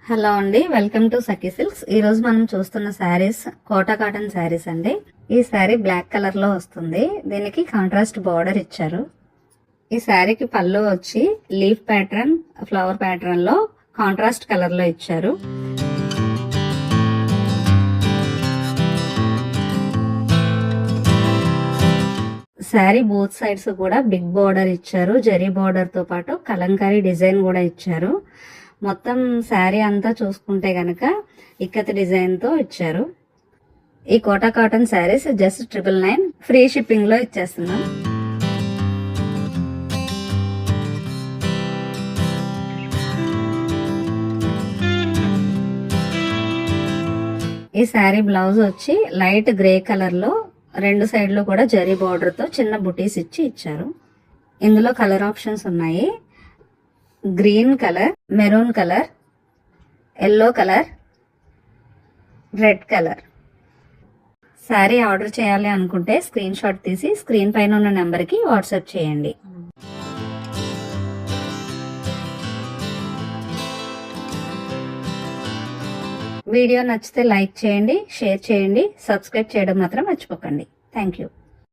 Hello అండి, welcome to Sakhi silks. ఈ రోజు మనం చూస్తున్న శారీస్ కోటా కాటన్ శారీస్ అండి. ఈ శారీ బ్లాక్ కలర్ లో వస్తుంది. దీనికి కాంట్రాస్ట్ బార్డర్ ఇచ్చారు. ఈ శారీకి పళ్ళు వచ్చి లీఫ్ ప్యాటర్న్, ఫ్లవర్ ప్యాటర్న్ లో కాంట్రాస్ట్ కలర్ లో ఇచ్చారు. శారీ బోత్ సైడ్స్ కూడా బిగ్ బార్డర్ ఇచ్చారు. జరీ బార్డర్ తో పాటు కలంకారీ డిజైన్ కూడా ఇచ్చారు. మొత్తం శారీ అంతా చూసుకుంటే గనక ఇక్కత్ డిజైన్ తో ఇచ్చారు. ఈ Kota cotton saris just 999 free shipping లో ఇచ్చేస్తున్నాం. ఈ శారీ బ్లౌజ్ వచ్చి లైట్ గ్రే కలర్ లో రెండు సైడ్లు కూడా జరీ బార్డర్ తో చిన్న బుటీస్ ఇచ్చారు. ఇందులో కలర్ ఆప్షన్స్ ఉన్నాయి. Green colour, maroon colour, yellow colour, red colour. Sari order చేయాలి అనుకుంటే స్క్రీన్ షాట్ తీసి స్క్రీన్ పైన ఉన్న నెంబర్కి వాట్సాప్ చేయండి. వీడియో నచ్చితే లైక్ చేయండి, షేర్ చేయండి, సబ్స్క్రైబ్ చేయడం మాత్రం మర్చిపోకండి. Thank you.